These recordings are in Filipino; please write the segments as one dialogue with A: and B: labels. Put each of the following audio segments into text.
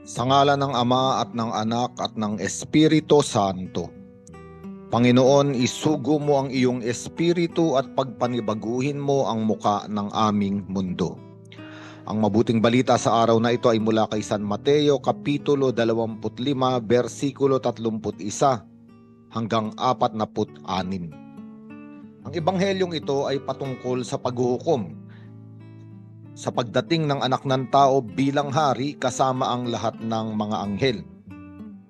A: Sa ngalan ng Ama at ng Anak at ng Espiritu Santo. Panginoon, isugo mo ang iyong espiritu at pagpanibaguhin mo ang muka ng aming mundo. Ang mabuting balita sa araw na ito ay mula kay San Mateo, Kapitulo 25, versikulo 31 hanggang 46. Ang ebanghelyong ito ay patungkol sa paghuhukom sa pagdating ng anak ng tao bilang hari kasama ang lahat ng mga anghel.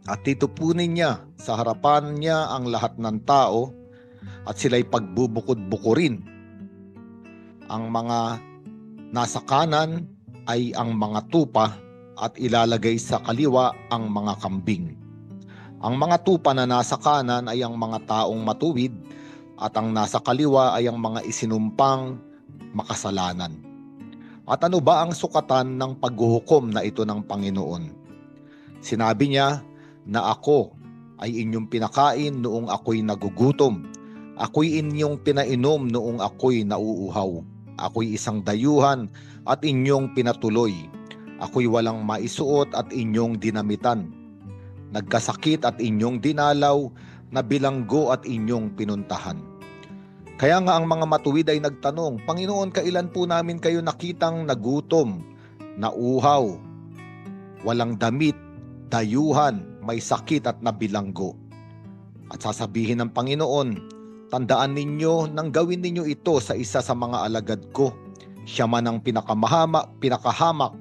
A: At titupunin niya sa harapan niya ang lahat ng tao at sila'y pagbubukod-bukurin. Ang mga nasa kanan ay ang mga tupa at ilalagay sa kaliwa ang mga kambing. Ang mga tupa na nasa kanan ay ang mga taong matuwid at ang nasa kaliwa ay ang mga isinumpang makasalanan. At ano ba ang sukatan ng paghuhukom na ito ng Panginoon? Sinabi niya na ako ay inyong pinakain noong ako'y nagugutom. Ako'y inyong pinainom noong ako'y nauuhaw. Ako'y isang dayuhan at inyong pinatuloy. Ako'y walang maisuot at inyong dinamitan. Nagkasakit at inyong dinalaw, nabilanggo at inyong pinuntahan. Kaya nga ang mga matuwid ay nagtanong, Panginoon, kailan po namin kayo nakitang nagutom, nauhaw, walang damit, dayuhan, may sakit at nabilanggo? At sasabihin ng Panginoon, tandaan ninyo nang gawin ninyo ito sa isa sa mga alagad ko. Siya man ang pinakahamak,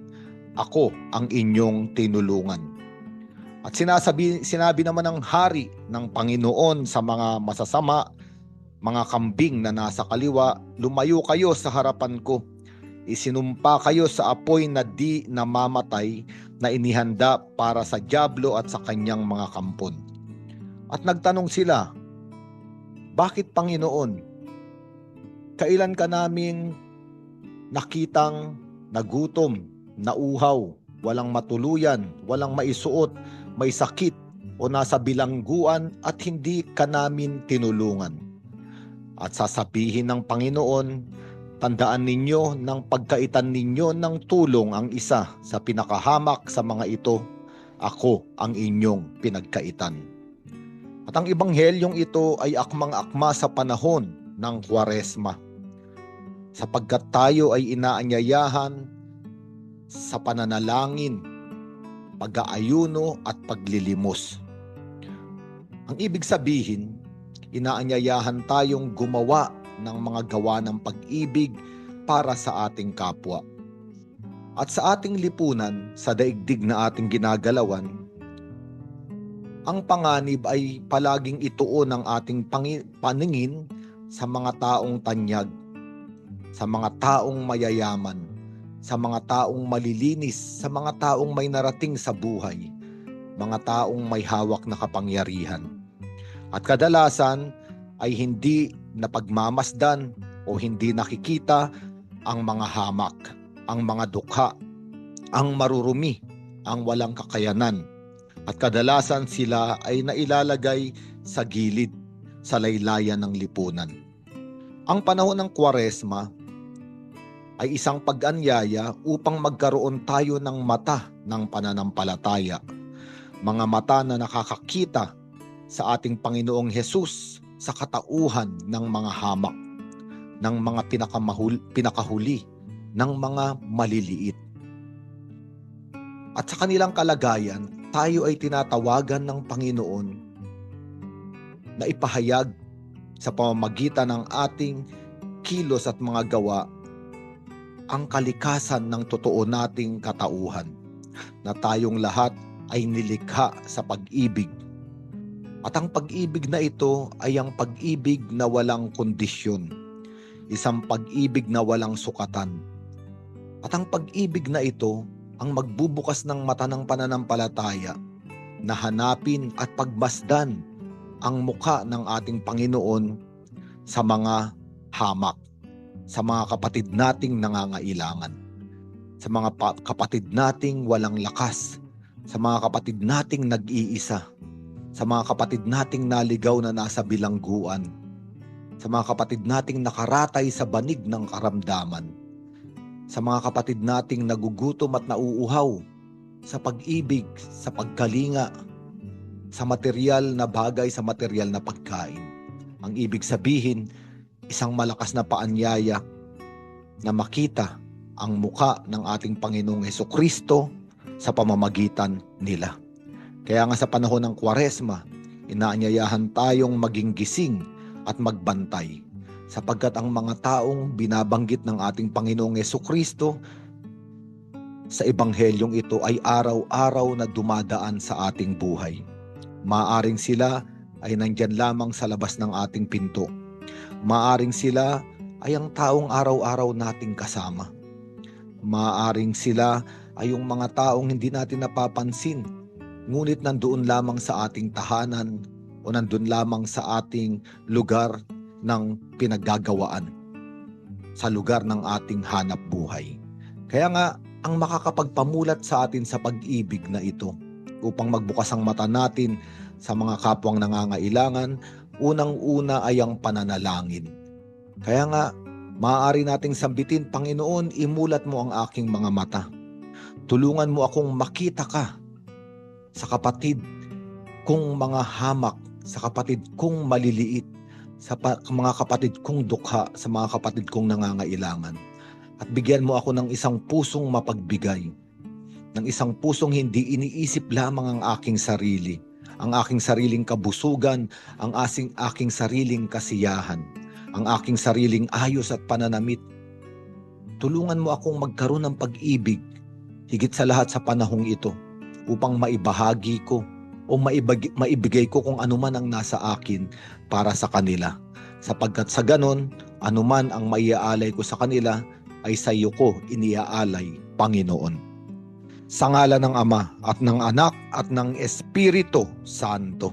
A: ako ang inyong tinulungan. At sinabi naman ng hari ng Panginoon sa mga masasama, mga kambing na nasa kaliwa, lumayo kayo sa harapan ko. Isinumpa kayo sa apoy na di namamatay na inihanda para sa dyablo at sa kanyang mga kampon. At nagtanong sila, bakit Panginoon? Kailan ka naming nakitang nagutom, nauhaw, walang matuluyan, walang maisuot, may sakit o nasa bilangguan at hindi ka namin tinulungan? At sasabihin ng Panginoon, tandaan ninyo ng pagkaitan ninyo ng tulong ang isa sa pinakahamak sa mga ito, ako ang inyong pinagkaitan. At ang ebanghelyong ito ay akmang-akma sa panahon ng Kwaresma, sapagkat tayo ay inaanyayahan sa pananalangin, pag-aayuno at paglilimos. Ang ibig sabihin, inaanyayahan tayong gumawa ng mga gawa ng pag-ibig para sa ating kapwa. At sa ating lipunan, sa daigdig na ating ginagalawan, ang panganib ay palaging ituon ang ating paningin sa mga taong tanyag, sa mga taong mayayaman, sa mga taong malilinis, sa mga taong may narating sa buhay, mga taong may hawak na kapangyarihan. At kadalasan ay hindi napagmamasdan o hindi nakikita ang mga hamak, ang mga dukha, ang marurumi, ang walang kakayanan. At kadalasan sila ay nailalagay sa gilid, sa laylayan ng lipunan. Ang panahon ng Kwaresma ay isang pag-anyaya upang magkaroon tayo ng mata ng pananampalataya. Mga mata na nakakakita sa ating Panginoong Hesus sa katauhan ng mga hamak, ng mga pinakahuli, ng mga maliliit. At sa kanilang kalagayan, tayo ay tinatawagan ng Panginoon na ipahayag sa pamamagitan ng ating kilos at mga gawa ang kalikasan ng totoo nating katauhan, na tayong lahat ay nilikha sa pag-ibig. At ang pag-ibig na ito ay ang pag-ibig na walang kondisyon, isang pag-ibig na walang sukatan. At ang pag-ibig na ito ang magbubukas ng mata ng pananampalataya na hanapin at pagmasdan ang mukha ng ating Panginoon sa mga hamak, sa mga kapatid nating nangangailangan, sa mga kapatid nating walang lakas, sa mga kapatid nating nag-iisa, sa mga kapatid nating naligaw na nasa bilangguan, sa mga kapatid nating nakaratay sa banig ng karamdaman, sa mga kapatid nating nagugutom at nauuhaw, sa pag-ibig, sa pagkalinga, sa material na bagay, sa material na pagkain. Ang ibig sabihin, isang malakas na paanyaya na makita ang muka ng ating Panginoong Hesukristo sa pamamagitan nila. Kaya nga sa panahon ng Kwaresma, inaanyayahan tayong maging gising at magbantay, sapagkat ang mga taong binabanggit ng ating Panginoong Hesukristo sa ebanghelyong ito ay araw-araw na dumadaan sa ating buhay. Maaring sila ay nandyan lamang sa labas ng ating pinto. Maaring sila ay ang taong araw-araw nating kasama. Maaring sila ay yung mga taong hindi natin napapansin, ngunit nandoon lamang sa ating tahanan o nandoon lamang sa ating lugar ng pinaggagawaan, sa lugar ng ating hanap buhay. Kaya nga, ang makakapagpamulat sa atin sa pag-ibig na ito upang magbukas ang mata natin sa mga kapwang nangangailangan, unang-una ay ang pananalangin. Kaya nga, maaari nating sambitin, Panginoon, imulat mo ang aking mga mata. Tulungan mo akong makita ka sa kapatid kong mga hamak, sa kapatid kong maliliit, sa mga kapatid kong dukha, sa mga kapatid kong nangangailangan. At bigyan mo ako ng isang pusong mapagbigay, ng isang pusong hindi iniisip lamang ang aking sarili, ang aking sariling kabusugan, ang aking sariling kasiyahan, ang aking sariling ayos at pananamit. Tulungan mo akong magkaroon ng pag-ibig, higit sa lahat sa panahong ito, upang maibahagi ko o maibigay ko kung anuman ang nasa akin para sa kanila. Sapagkat sa ganon, anuman ang maiaalay ko sa kanila, ay sa iyo ko iniaalay, Panginoon. Sa ngalan ng Ama at ng Anak at ng Espiritu Santo.